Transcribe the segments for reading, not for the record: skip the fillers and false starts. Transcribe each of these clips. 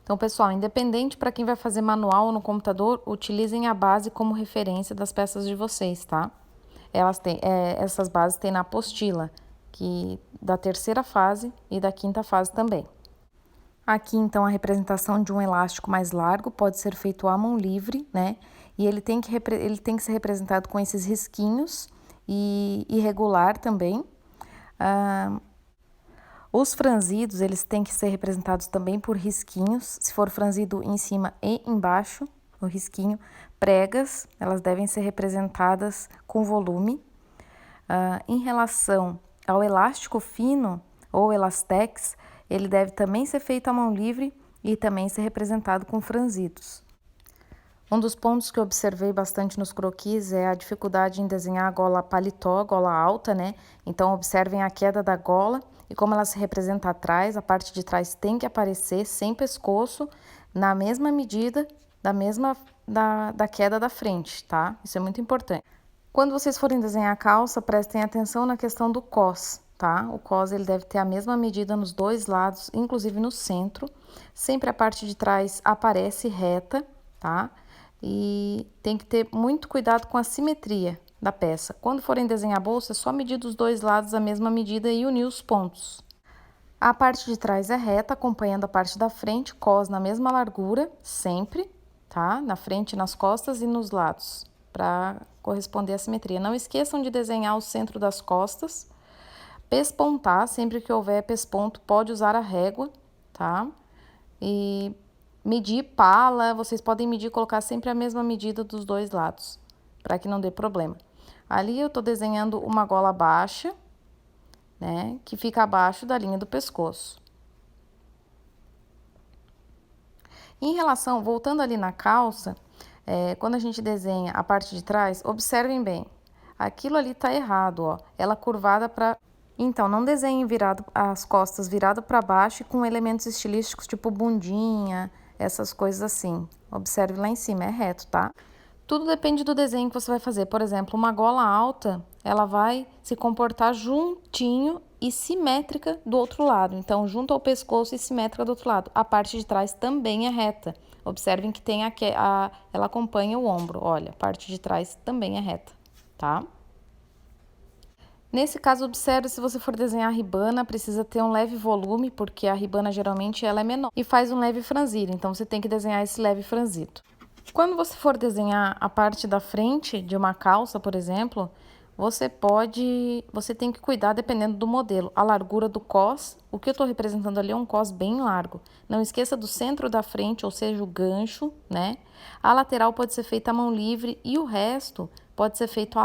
Então, pessoal, independente para quem vai fazer manual ou no computador, utilizem a base como referência das peças de vocês, tá? Essas bases tem na apostila, que da terceira fase e da quinta fase também. Aqui, então, a representação de um elástico mais largo pode ser feito à mão livre, né? E ele tem que ser representado com esses risquinhos e irregular também. Os franzidos, eles têm que ser representados também por risquinhos, se for franzido em cima e embaixo, o risquinho. Pregas, elas devem ser representadas com volume. Em relação ao elástico fino ou elastex, ele deve também ser feito à mão livre e também ser representado com franzidos. Um dos pontos que eu observei bastante nos croquis é a dificuldade em desenhar a gola paletó, gola alta, né? Então, observem a queda da gola e como ela se representa atrás, a parte de trás tem que aparecer sem pescoço, na mesma medida da queda da frente, tá? Isso é muito importante. Quando vocês forem desenhar a calça, prestem atenção na questão do cos, tá? O cos ele deve ter a mesma medida nos dois lados, inclusive no centro. Sempre a parte de trás aparece reta, tá? E tem que ter muito cuidado com a simetria da peça. Quando forem desenhar a bolsa, é só medir dos dois lados a mesma medida e unir os pontos. A parte de trás é reta, acompanhando a parte da frente, cos na mesma largura, sempre, tá? Na frente, nas costas e nos lados, para corresponder à simetria. Não esqueçam de desenhar o centro das costas. Pespontar, sempre que houver pesponto, pode usar a régua, tá? E medir pala, vocês podem medir e colocar sempre a mesma medida dos dois lados, para que não dê problema. Ali eu tô desenhando uma gola baixa, né, que fica abaixo da linha do pescoço. Em relação, voltando ali na calça, quando a gente desenha a parte de trás, observem bem, aquilo ali tá errado, ó, ela curvada para... Então, não desenhem as costas virado para baixo e com elementos estilísticos tipo bundinha, essas coisas assim. Observe lá em cima, é reto, tá? Tudo depende do desenho que você vai fazer. Por exemplo, uma gola alta, ela vai se comportar juntinho e simétrica do outro lado. Então, junto ao pescoço e simétrica do outro lado. A parte de trás também é reta. Observem que tem ela acompanha o ombro. Olha, a parte de trás também é reta, tá? Nesse caso, observe se você for desenhar a ribana, precisa ter um leve volume, porque a ribana geralmente ela é menor e faz um leve franzido, então você tem que desenhar esse leve franzido. Quando você for desenhar a parte da frente de uma calça, por exemplo, você tem que cuidar dependendo do modelo. A largura do cos, o que eu estou representando ali é um cos bem largo. Não esqueça do centro da frente, ou seja, o gancho, né? A lateral pode ser feita à mão livre e o resto pode ser feito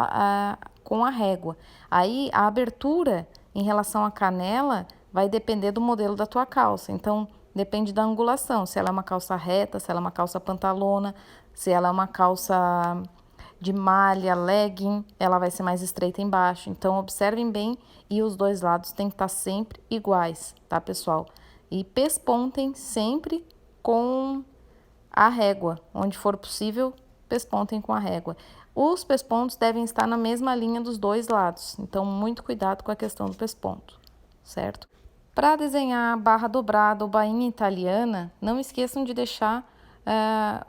com a régua. Aí, a abertura em relação à canela vai depender do modelo da tua calça. Então, depende da angulação, se ela é uma calça reta, se ela é uma calça pantalona, se ela é uma calça de malha, legging, ela vai ser mais estreita embaixo. Então, observem bem e os dois lados têm que estar sempre iguais, tá, pessoal? E pespontem sempre com a régua, onde for possível, pespontem com a régua. Os pespontos devem estar na mesma linha dos dois lados, então muito cuidado com a questão do pesponto, certo? Para desenhar barra dobrada ou bainha italiana, não esqueçam de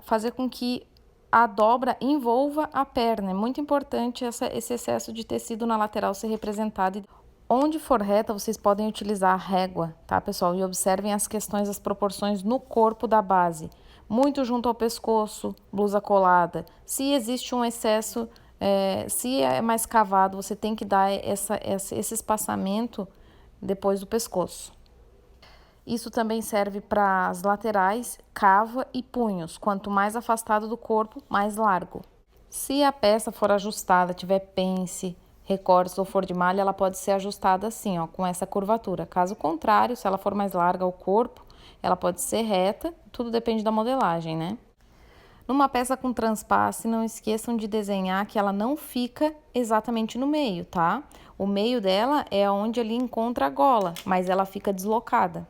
fazer com que a dobra envolva a perna. É muito importante esse excesso de tecido na lateral ser representado. Onde for reta, vocês podem utilizar a régua, tá, pessoal? E observem as questões das proporções no corpo da base. Muito junto ao pescoço, blusa colada. Se existe um excesso, se é mais cavado, você tem que dar esse espaçamento depois do pescoço. Isso também serve para as laterais, cava e punhos. Quanto mais afastado do corpo, mais largo. Se a peça for ajustada, tiver pence, recortes ou for de malha, ela pode ser ajustada assim, ó, com essa curvatura. Caso contrário, se ela for mais larga o corpo, ela pode ser reta, tudo depende da modelagem, né? Numa peça com transpasse, não esqueçam de desenhar que ela não fica exatamente no meio, tá? O meio dela é onde ali encontra a gola, mas ela fica deslocada.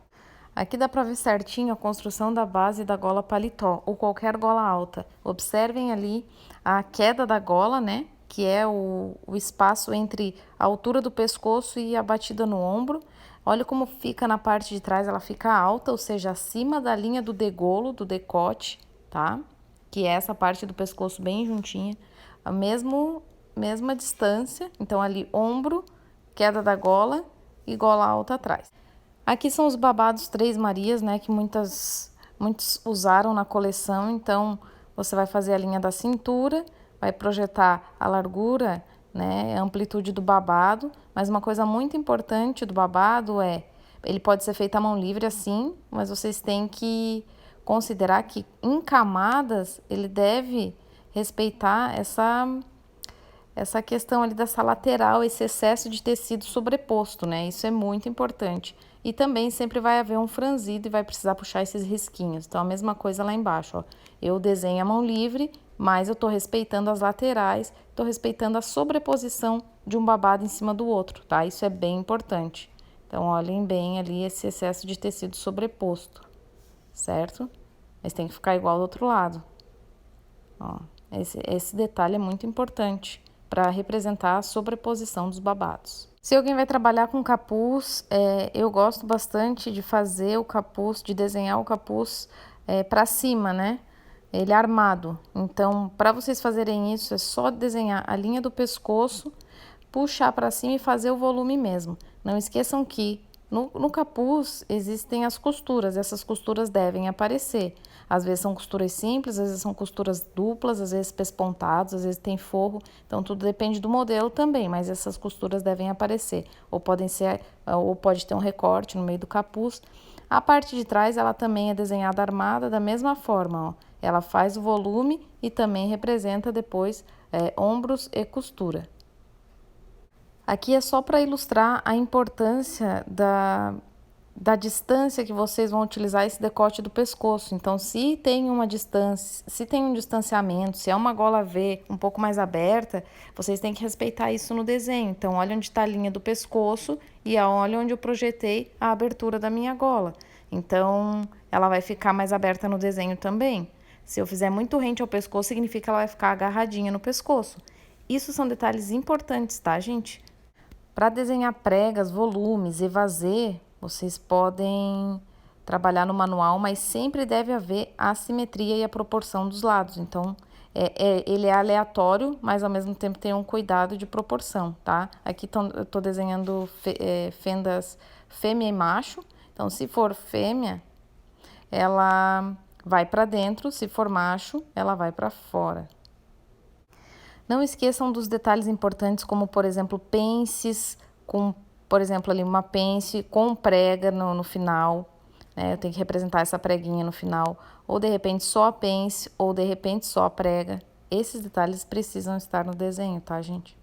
Aqui dá para ver certinho a construção da base da gola paletó ou qualquer gola alta. Observem ali a queda da gola, né? Que é o espaço entre a altura do pescoço e a batida no ombro. Olha como fica na parte de trás, ela fica alta, ou seja, acima da linha do degolo, do decote, tá? Que é essa parte do pescoço bem juntinha, a mesma distância, então ali ombro, queda da gola e gola alta atrás. Aqui são os babados Três Marias, né, que muitos usaram na coleção, então você vai fazer a linha da cintura, vai projetar a largura, né, a amplitude do babado, mas uma coisa muito importante do babado ele pode ser feito à mão livre assim, mas vocês têm que considerar que em camadas ele deve respeitar essa questão ali dessa lateral, esse excesso de tecido sobreposto, né? Isso é muito importante. E também sempre vai haver um franzido e vai precisar puxar esses risquinhos. Então, a mesma coisa lá embaixo, ó. Eu desenho a mão livre, mas eu tô respeitando as laterais, tô respeitando a sobreposição de um babado em cima do outro, tá? Isso é bem importante. Então, olhem bem ali esse excesso de tecido sobreposto, certo? Mas tem que ficar igual do outro lado. Ó, esse detalhe é muito importante para representar a sobreposição dos babados. Se alguém vai trabalhar com capuz, eu gosto bastante de fazer o capuz, de desenhar o capuz para cima, né? Ele é armado. Então, para vocês fazerem isso, é só desenhar a linha do pescoço, puxar para cima e fazer o volume mesmo. Não esqueçam que no capuz existem as costuras, essas costuras devem aparecer. Às vezes são costuras simples, às vezes são costuras duplas, às vezes pespontados, às vezes tem forro. Então tudo depende do modelo também, mas essas costuras devem aparecer. Ou pode ter um recorte no meio do capuz. A parte de trás ela também é desenhada armada da mesma forma, ó. Ela faz o volume e também representa depois ombros e costura. Aqui é só para ilustrar a importância da distância que vocês vão utilizar esse decote do pescoço. Então, se tem uma distância, se tem um distanciamento, se é uma gola V um pouco mais aberta, vocês têm que respeitar isso no desenho. Então, olha onde está a linha do pescoço e olha onde eu projetei a abertura da minha gola. Então, ela vai ficar mais aberta no desenho também. Se eu fizer muito rente ao pescoço, significa que ela vai ficar agarradinha no pescoço. Isso são detalhes importantes, tá, gente? Para desenhar pregas, volumes, evasê, vocês podem trabalhar no manual, mas sempre deve haver a simetria e a proporção dos lados. Então, ele é aleatório, mas ao mesmo tempo tem um cuidado de proporção, tá? Aqui eu tô desenhando fendas fêmea e macho. Então, se for fêmea, ela vai para dentro, se for macho, ela vai para fora. Não esqueçam dos detalhes importantes, como, por exemplo, pences, com, por exemplo, ali uma pence com prega no final, né? Eu tenho que representar essa preguinha no final, ou de repente só a pence, ou de repente só a prega. Esses detalhes precisam estar no desenho, tá, gente?